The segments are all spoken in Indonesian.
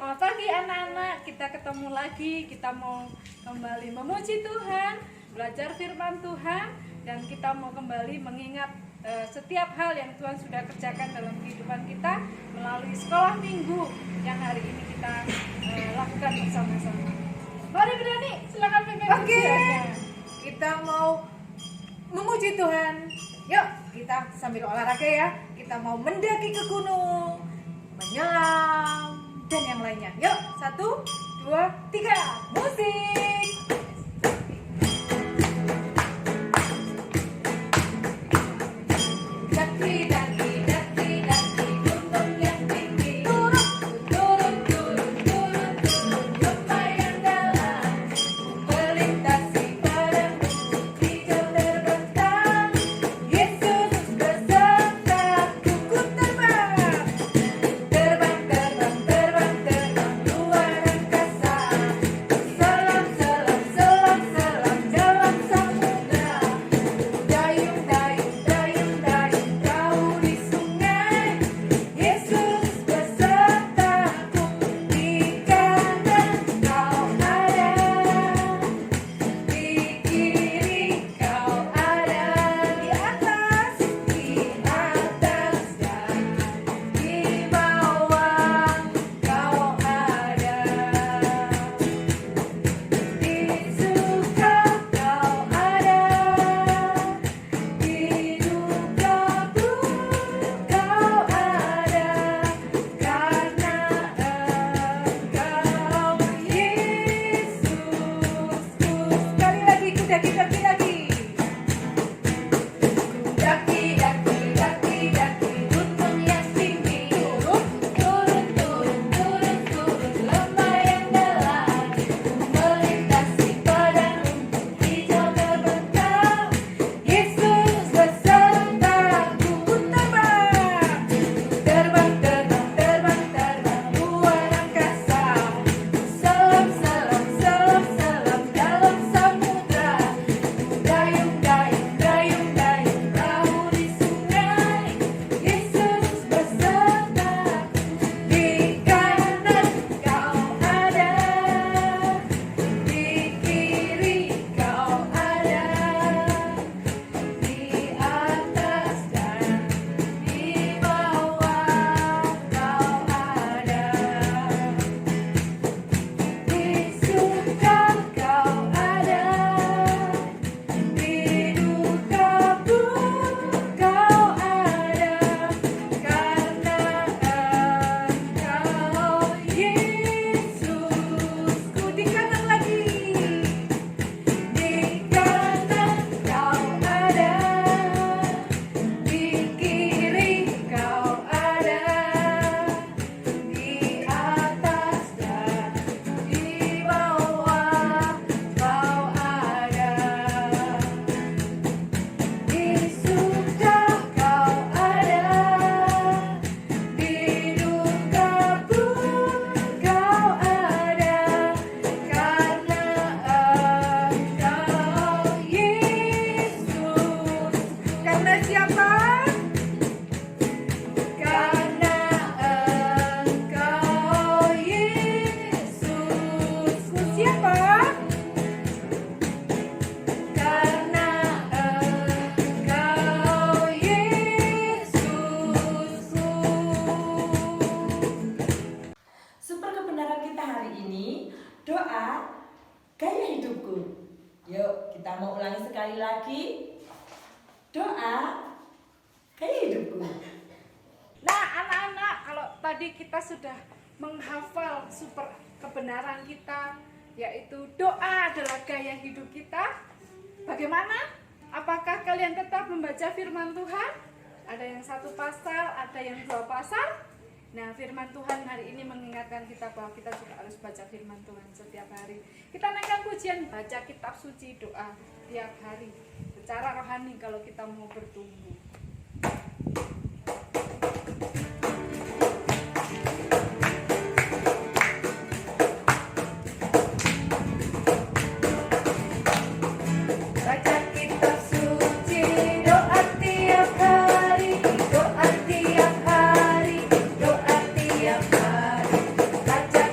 Selamat pagi anak-anak, kita ketemu lagi, kita mau kembali memuji Tuhan, belajar firman Tuhan, dan kita mau kembali mengingat setiap hal yang Tuhan sudah kerjakan dalam kehidupan kita melalui sekolah minggu yang hari ini kita lakukan bersama-sama. Mari Berani, silakan pimpin ujiannya. Kita mau memuji Tuhan. Yuk, kita sambil olahraga ya. Kita mau mendaki ke gunung, menyelam, dan yang lainnya. Yuk, 1, 2, 3, musik. Daki, daki, daki, daki, gunung yang tinggi. Turun, turun, turun, turun, turun, lumayan dalam. Melintasi padang hijau terbentang. Yesus besertaku, ku terbang. Terbang, terbang, terbang, terbang luar angkasa. Selam, selam, selam, selam dalam samudra. Dayung, dayung, dayung, dayung perahu di sungai. Yesus besertaku, di kanan kau ada, di kiri kau ada, di atas dan di bawah kau ada. Di suka kau ada, di duka pun kau ada, karena Engkau Yesusku. Sekali lagi, daki, daki, daki. Daki, daki, daki, daki, gunung yang tinggi. Turun, turun, turun, turun, turun, lembah yang dalam. Melintasi padang hijau terbentang. Yesus besertaku, ku terbang. Terbang, terbang, terbang, terbang luar angkasa. Selam, selam, selam, selam dalam samudra. Dayung, dayung, dayung, dayung perahu di sungai. Yesus besertaku, di kanan kau ada, di kiri kau ada, di atas dan di bawah kau ada. Di suka kau ada, di duka pun kau ada, karena Engkau Yesusku. Di kanan lagi, di kanan kau ada, di kiri kau ada, di atas dan di bawah kau ada. Di suka kau ada, di duka pun kau ada, karena Engkau Yesus. Karena siapa? Karena Engkau Yesusku. Siapa? Karena Engkau Yesusku. Super kebenaran kita hari ini, doa gaya hidupku. Yuk, kita mau ulangi sekali lagi. Doa gaya hidupku. Nah anak-anak, kalau tadi kita sudah menghafal super kebenaran kita, yaitu doa adalah gaya hidup kita. Bagaimana? Apakah kalian tetap membaca firman Tuhan? Ada yang 1 pasal, ada yang 2 pasal. Nah, firman Tuhan hari ini mengingatkan kita bahwa kita juga harus baca firman Tuhan setiap hari. Kita naikkan pujian, baca kitab suci, doa tiap hari. Secara rohani kalau kita mau bertumbuh. Baca kitab suci, doa tiap hari, doa tiap hari, doa tiap hari. Baca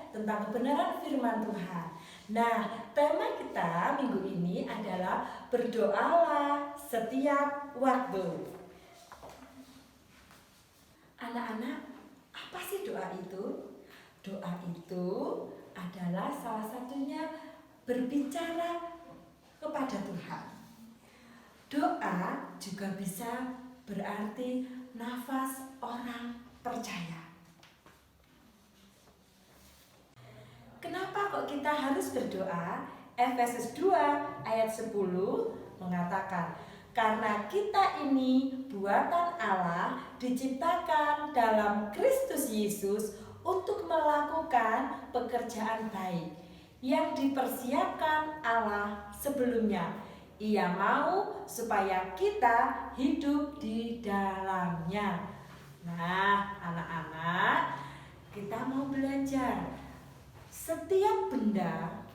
tentang kebenaran firman Tuhan. Nah, tema kita minggu ini adalah berdoalah setiap waktu. Anak-anak, apa sih doa itu? Doa itu adalah salah satunya berbicara kepada Tuhan. Doa juga bisa berarti nafas orang percaya. Kenapa kok kita harus berdoa? Efesus 2 ayat 10 mengatakan, karena kita ini buatan Allah diciptakan dalam Kristus Yesus untuk melakukan pekerjaan baik yang dipersiapkan Allah sebelumnya. Ia mau supaya kita hidup di dalamnya. Nah, anak-anak, kita mau belajar. Setiap benda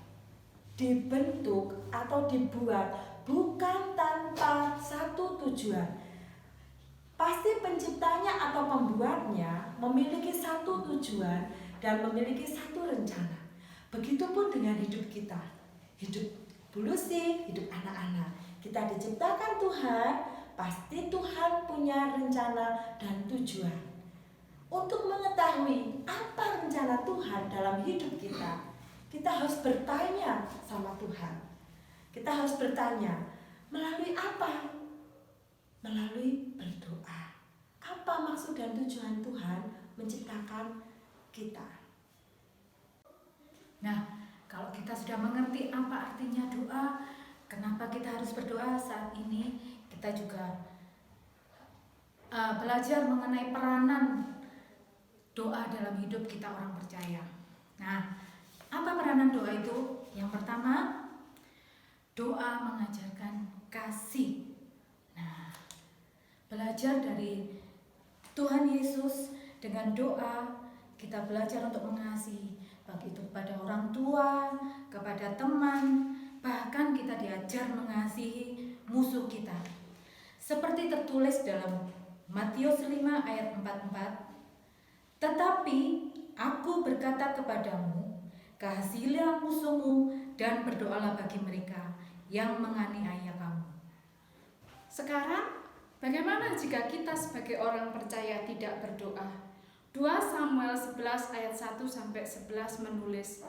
dibentuk atau dibuat bukan tanpa satu tujuan. Pasti penciptanya atau pembuatnya memiliki satu tujuan dan memiliki satu rencana. Begitupun dengan hidup kita. Hidup Bulusi, hidup anak-anak. Kita diciptakan Tuhan, pasti Tuhan punya rencana dan tujuan. Untuk mengetahui apa rencana Tuhan dalam hidup kita, kita harus bertanya sama Tuhan. Kita harus bertanya, melalui apa? Melalui berdoa. Apa maksud dan tujuan Tuhan menciptakan kita? Nah, kalau kita sudah mengerti apa artinya doa, kenapa kita harus berdoa saat ini, kita juga belajar mengenai peranan doa dalam hidup kita orang percaya. Nah, apa peranan doa itu? Yang pertama, doa mengajarkan kasih. Nah, belajar dari Tuhan Yesus dengan doa, kita belajar untuk mengasihi, baik itu kepada orang tua, kepada teman, bahkan kita diajar mengasihi musuh kita. Seperti tertulis dalam Matius 5 ayat 44, tetapi aku berkata kepadamu, kasihilah musuhmu dan berdoalah bagi mereka yang menganiaya kamu. Sekarang, bagaimana jika kita sebagai orang percaya tidak berdoa? 2 Samuel 11 ayat 1-11 menulis,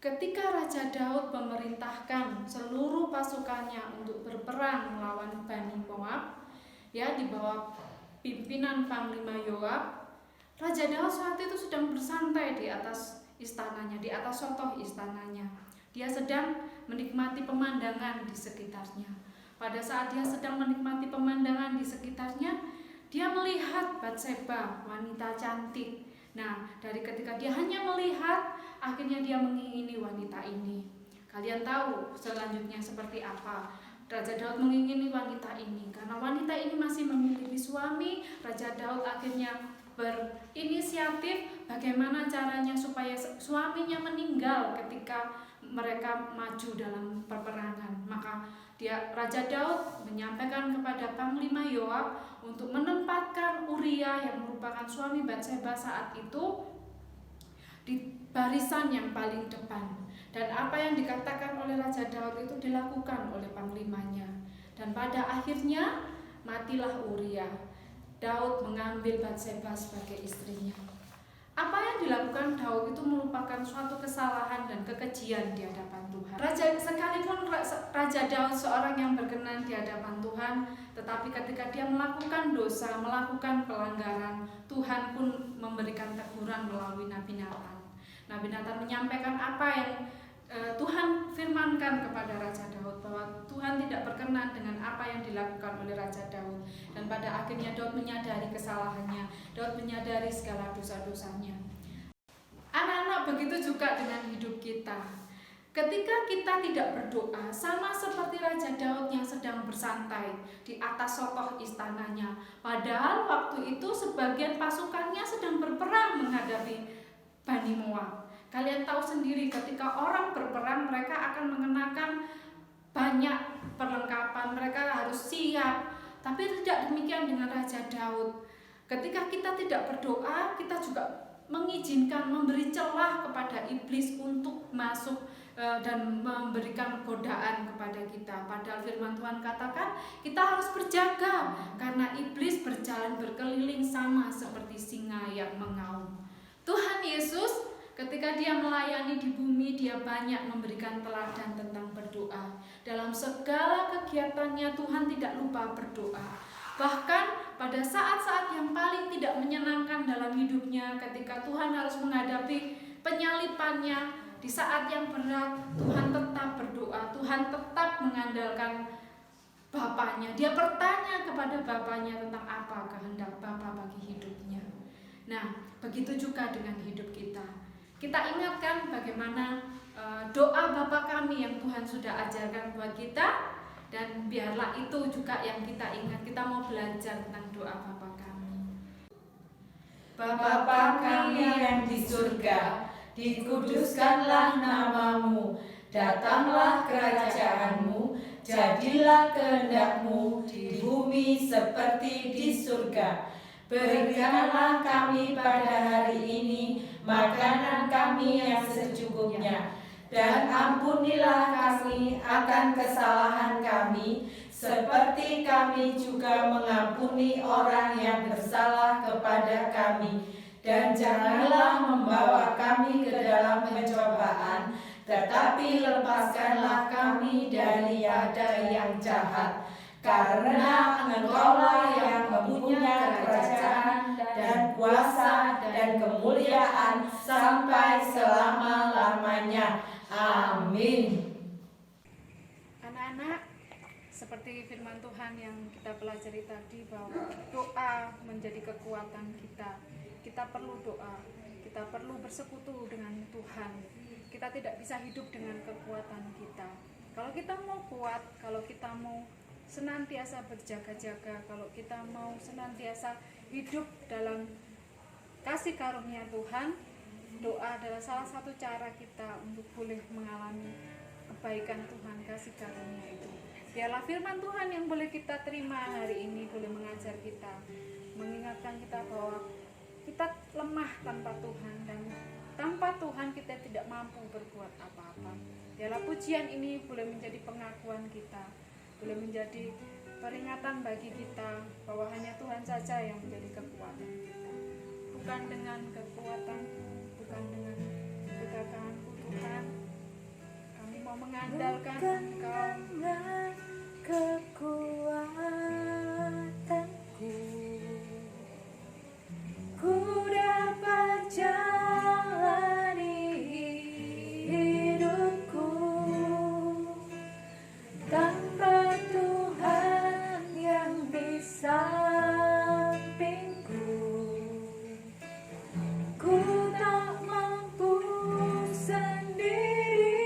ketika Raja Daud memerintahkan seluruh pasukannya untuk berperang melawan Bani Moab, ya di bawah pimpinan Panglima Yoab, Raja Daud saat itu sedang bersantai di atas istananya, di atas sotoh istananya. Dia sedang menikmati pemandangan di sekitarnya. Pada saat dia sedang menikmati pemandangan di sekitarnya, dia melihat Batseba, wanita cantik. Nah, dari ketika dia hanya melihat, akhirnya dia mengingini wanita ini. Kalian tahu selanjutnya seperti apa? Raja Daud mengingini wanita ini karena wanita ini masih memiliki suami. Raja Daud akhirnya berinisiatif bagaimana caranya supaya suaminya meninggal ketika mereka maju dalam peperangan. Maka Raja Daud menyampaikan kepada Panglima Yoab untuk menempatkan Uria yang merupakan suami Batseba saat itu di barisan yang paling depan. Dan apa yang dikatakan oleh Raja Daud itu dilakukan oleh panglimanya. Dan pada akhirnya matilah Uria. Daud mengambil Batseba sebagai istrinya. Apa yang dilakukan Daud itu merupakan suatu kesalahan dan kekejian di hadapan Tuhan. Sekalipun Raja Daud seorang yang berkenan di hadapan Tuhan, tetapi ketika dia melakukan dosa, melakukan pelanggaran, Tuhan pun memberikan teguran melalui Nabi Nathan. Nabi Nathan menyampaikan apa yang Tuhan firmankan kepada Raja Daud, bahwa Tuhan tidak berkenan dengan apa yang dilakukan oleh Raja Daud. Dan pada akhirnya Daud menyadari kesalahannya, Daud menyadari segala dosa-dosanya. Anak-anak, begitu juga dengan hidup kita. Ketika kita tidak berdoa, sama seperti Raja Daud yang sedang bersantai di atas sotoh istananya. Padahal waktu itu sebagian pasukannya sedang berperang menghadapi Bani Moab. Kalian tahu sendiri, ketika orang berperang, mereka akan mengenakan banyak perlengkapan, mereka harus siap. Tapi tidak demikian dengan Raja Daud. Ketika kita tidak berdoa, kita juga mengizinkan, memberi celah kepada iblis untuk masuk dan memberikan godaan kepada kita. Padahal firman Tuhan katakan kita harus berjaga karena iblis berjalan berkeliling sama seperti singa yang mengaum. Tuhan Yesus ketika dia melayani di bumi, dia banyak memberikan teladan tentang berdoa. Dalam segala kegiatannya Tuhan tidak lupa berdoa. Bahkan pada saat-saat yang paling tidak menyenangkan dalam hidupnya, ketika Tuhan harus menghadapi penyalipannya, di saat yang berat, Tuhan tetap berdoa, Tuhan tetap mengandalkan Bapaknya. Dia bertanya kepada Bapaknya tentang apa kehendak Bapa bagi hidupnya. Nah, begitu juga dengan hidup kita. Kita ingatkan bagaimana doa Bapa kami yang Tuhan sudah ajarkan buat kita, dan biarlah itu juga yang kita ingat. Kita mau belajar tentang doa Bapa kami. Bapa kami yang di surga, dikuduskanlah namamu, datanglah kerajaanmu, jadilah kehendak-Mu di bumi seperti di surga. Berikanlah kami pada hari ini makanan kami yang secukupnya, dan ampunilah kami akan kesalahan kami, seperti kami juga mengampuni orang yang bersalah kepada kami. Dan janganlah membawa kami ke dalam pencobaan, tetapi lepaskanlah kami daripada yang jahat. Karena Engkaulah yang mempunyai kerajaan dan kuasa dan kemuliaan sampai selama-lamanya. Amin. Anak-anak, seperti firman Tuhan yang kita pelajari tadi, bahwa doa menjadi kekuatan kita. Kita perlu doa, kita perlu bersekutu dengan Tuhan. Kita tidak bisa hidup dengan kekuatan kita. Kalau kita mau kuat, kalau kita mau senantiasa berjaga-jaga, kalau kita mau senantiasa hidup dalam kasih karunia Tuhan, doa adalah salah satu cara kita untuk boleh mengalami kebaikan Tuhan, kasih karunia itu. Biarlah firman Tuhan yang boleh kita terima hari ini boleh mengajar kita, mengingatkan kita bahwa kita lemah tanpa Tuhan, dan tanpa Tuhan kita tidak mampu berbuat apa-apa. Biarlah pujian ini boleh menjadi pengakuan kita, boleh menjadi peringatan bagi kita bahwa hanya Tuhan saja yang menjadi kekuatan kita. Bukan dengan kekuatanku, bukan dengan kegagalanku Tuhan. Kami mau mengandalkan Engkau. Dengan kekuatanku, ku dapat jalani hidupku. Tanpa Tuhan yang di sampingku, ku tak mampu sendiri.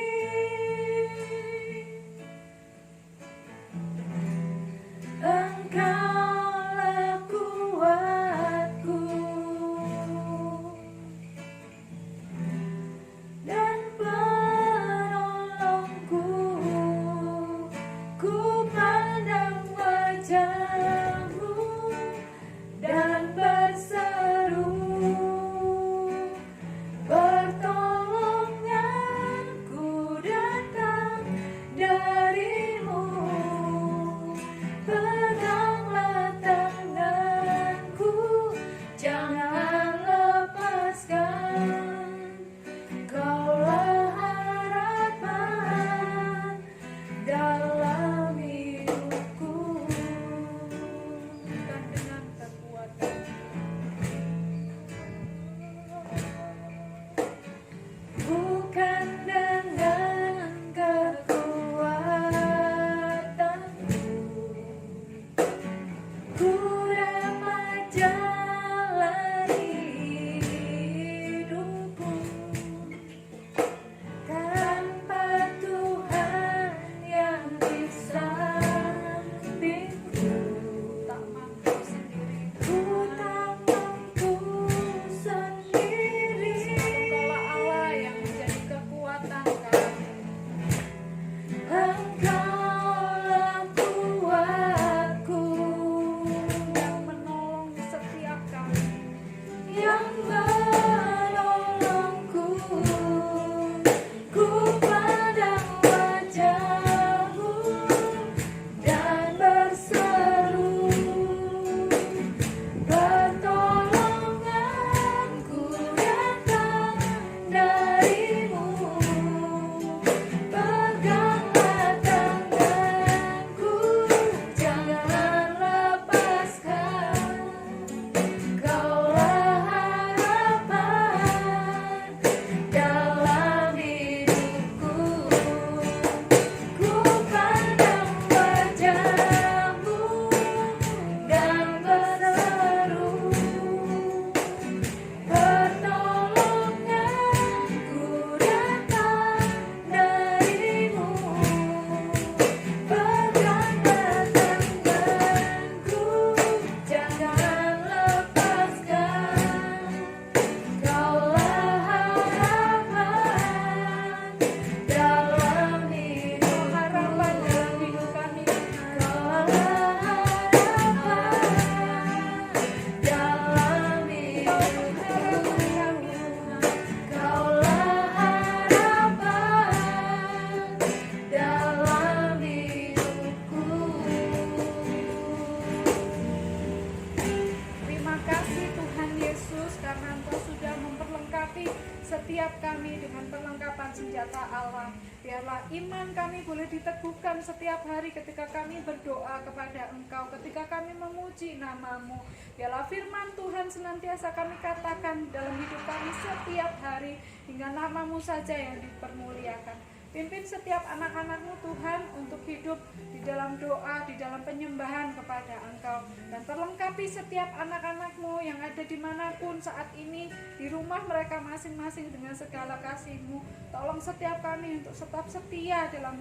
kami dengan perlengkapan senjata Allah. Biarlah iman kami boleh diteguhkan setiap hari ketika kami berdoa kepada Engkau, ketika kami memuji nama-Mu. Biarlah firman Tuhan senantiasa kami katakan dalam hidup kami setiap hari, hingga nama-Mu saja yang dipermuliakan. Pimpin setiap anak-anak-Mu Tuhan untuk hidup di dalam doa, di dalam penyembahan kepada Engkau. Dan perlengkapi setiap anak-anak-Mu yang ada dimanapun saat ini, di rumah mereka masing-masing dengan segala kasih-Mu. Tolong setiap kami untuk tetap setia dalam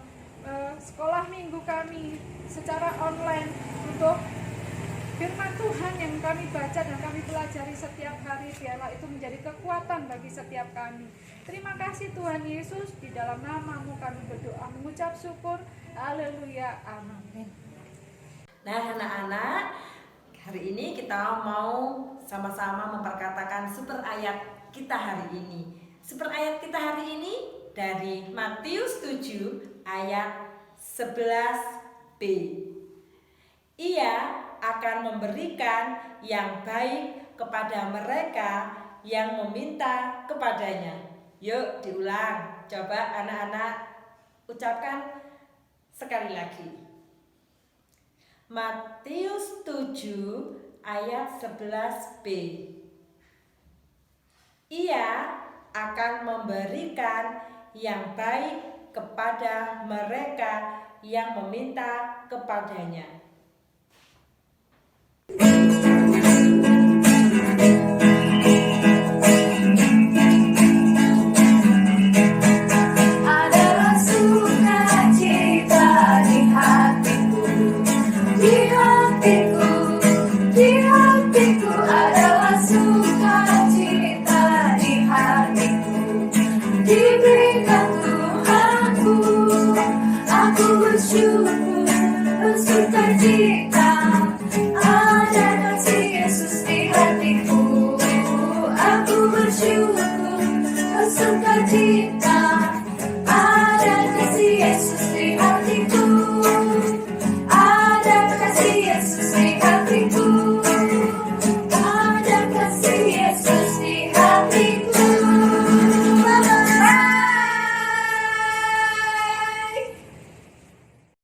sekolah minggu kami secara online, untuk firman Tuhan yang kami baca dan kami pelajari setiap hari, biarlah itu menjadi kekuatan bagi setiap kami. Terima kasih Tuhan Yesus, di dalam nama-Mu kami berdoa mengucap syukur. Haleluya, amin. Nah anak-anak, hari ini kita mau sama-sama memperkatakan super ayat kita hari ini. Super ayat kita hari ini dari Matius 7 ayat 11b. Ia akan memberikan yang baik kepada mereka yang meminta kepadanya. Yuk diulang, coba anak-anak ucapkan sekali lagi. Matius 7 ayat 11b. Ia akan memberikan yang baik kepada mereka yang meminta kepadanya. Adalah sukacita di hatiku, di hatiku, di hatiku. Adalah sukacita di hatiku, diberikan Tuhanku. Aku bersyukur, bersukacita. Ada kasih Yesus di hatiku. Aku bersyukur, bersukacita.